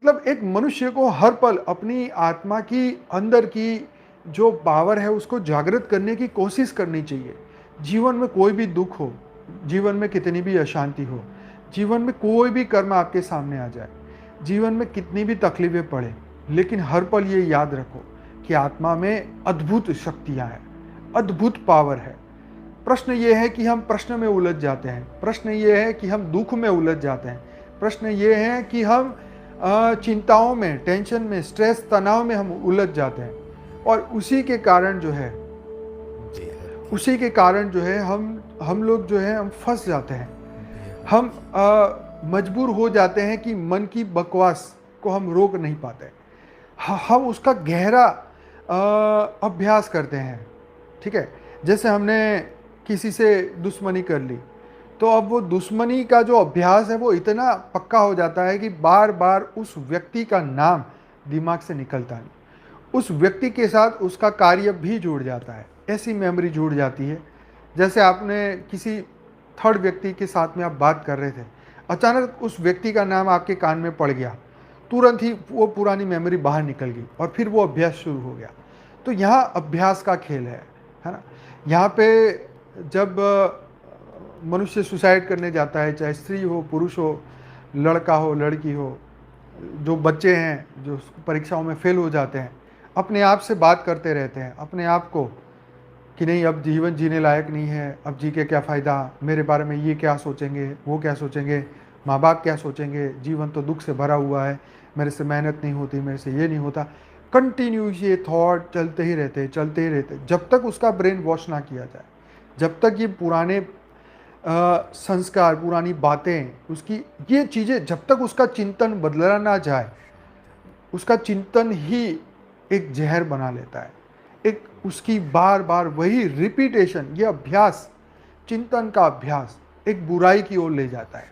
मतलब एक मनुष्य को हर पल अपनी आत्मा की अंदर की जो पावर है उसको जागृत करने की कोशिश करनी चाहिए। जीवन में कोई भी दुख हो, जीवन में कितनी भी अशांति हो, जीवन में कोई भी कर्म आपके सामने आ जाए, जीवन में कितनी भी तकलीफें पड़े, लेकिन हर पल ये याद रखो कि आत्मा में अद्भुत शक्तियां हैं, अद्भुत पावर है। प्रश्न ये है कि हम प्रश्न में उलझ जाते हैं, प्रश्न ये है कि हम दुख में उलझ जाते हैं, प्रश्न ये है कि हम चिंताओं में, टेंशन में, स्ट्रेस, तनाव में हम उलझ जाते हैं। और उसी के कारण जो है हम लोग जो है हम फंस जाते हैं। हम मजबूर हो जाते हैं कि मन की बकवास को हम रोक नहीं पाते। हम उसका गहरा अभ्यास करते हैं। ठीक है, जैसे हमने किसी से दुश्मनी कर ली, तो अब वो दुश्मनी का जो अभ्यास है वो इतना पक्का हो जाता है कि बार बार उस व्यक्ति का नाम दिमाग से निकलता नहीं, उस व्यक्ति के साथ उसका कार्य भी जुड़ जाता है, ऐसी मेमोरी जुड़ जाती है। जैसे आपने किसी थर्ड व्यक्ति के साथ में आप बात कर रहे थे, अचानक उस व्यक्ति का नाम आपके कान में पड़ गया, तुरंत ही वो पुरानी मेमोरी बाहर निकल गई और फिर वो अभ्यास शुरू हो गया। तो यहाँ अभ्यास का खेल है ना। यहाँ पे जब मनुष्य सुसाइड करने जाता है, चाहे स्त्री हो, पुरुष हो, लड़का हो, लड़की हो, जो बच्चे हैं जो परीक्षाओं में फेल हो जाते हैं, अपने आप से बात करते रहते हैं, अपने आप को, कि नहीं अब जीवन जीने लायक नहीं है, अब जी के क्या फ़ायदा, मेरे बारे में ये क्या सोचेंगे, वो क्या सोचेंगे, माँ बाप क्या सोचेंगे, जीवन तो दुख से भरा हुआ है, मेरे से मेहनत नहीं होती, मेरे से ये नहीं होता। कंटिन्यूस ये थॉट चलते ही रहते, जब तक उसका ब्रेन वॉश ना किया जाए, जब तक ये पुराने संस्कार, पुरानी बातें, उसकी ये चीज़ें, जब तक उसका चिंतन बदला ना जाए, उसका चिंतन ही एक जहर बना लेता है। एक उसकी बार बार वही रिपीटेशन, ये अभ्यास, चिंतन का अभ्यास एक बुराई की ओर ले जाता है,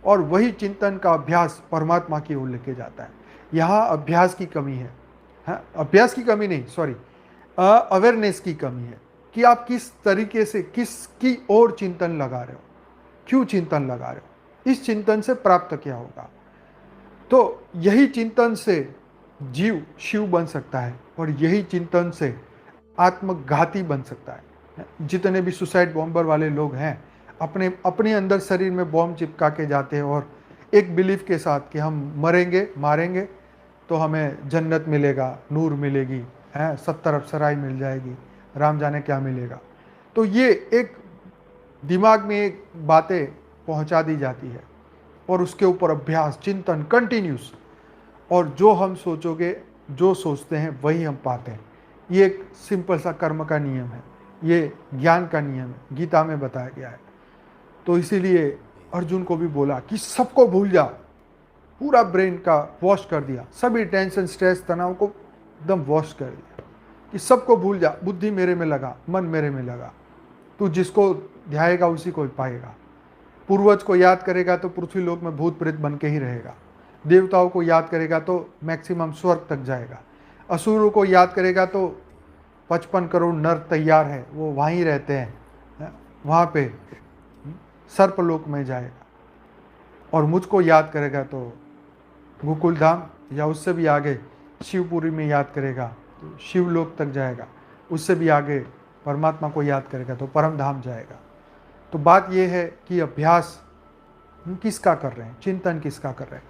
और वही चिंतन का अभ्यास परमात्मा की ओर लेके जाता है। यहाँ अभ्यास की कमी है। हाँ, अभ्यास की कमी नहीं, सॉरी, अवेयरनेस की कमी है कि आप किस तरीके से, किसकी ओर चिंतन लगा रहे हो, क्यों चिंतन लगा रहे हो, इस चिंतन से प्राप्त क्या होगा। तो यही चिंतन से जीव शिव बन सकता है, और यही चिंतन से आत्मघाती बन सकता है। जितने भी सुसाइड बॉम्बर वाले लोग हैं, अपने अंदर शरीर में बॉम्ब चिपका के जाते हैं, और एक बिलीफ के साथ कि हम मरेंगे, मारेंगे तो हमें जन्नत मिलेगा, नूर मिलेगी, हैं 70 अप्सराएं मिल जाएगी, राम जाने क्या मिलेगा। तो ये एक दिमाग में एक बातें पहुंचा दी जाती है, और उसके ऊपर अभ्यास, चिंतन कंटिन्यूस, और जो हम सोचोगे, जो सोचते हैं वही हम पाते हैं। ये एक सिंपल सा कर्म का नियम है, ये ज्ञान का नियम है, गीता में बताया गया है। तो इसीलिए अर्जुन को भी बोला कि सबको भूल जा, पूरा ब्रेन का वॉश कर दिया, सभी टेंशन, स्ट्रेस, तनाव को एकदम वॉश कर दिया कि सबको भूल जा, बुद्धि मेरे में लगा, मन मेरे में लगा, तू जिसको ध्याएगा उसी को पाएगा। पूर्वज को याद करेगा तो पृथ्वी लोक में भूत प्रेत बन के ही रहेगा, देवताओं को याद करेगा तो मैक्सिमम स्वर्ग तक जाएगा, असुरों को याद करेगा तो 55 करोड़ नर तैयार है, वो वहीं रहते हैं, वहाँ पे सर्पलोक में जाएगा। और मुझको याद करेगा तो गोकुल धाम, या उससे भी आगे शिवपुरी में याद करेगा तो शिवलोक तक जाएगा, उससे भी आगे परमात्मा को याद करेगा तो परम धाम जाएगा। तो बात यह है कि अभ्यास किसका कर रहे हैं, चिंतन किसका कर रहे हैं।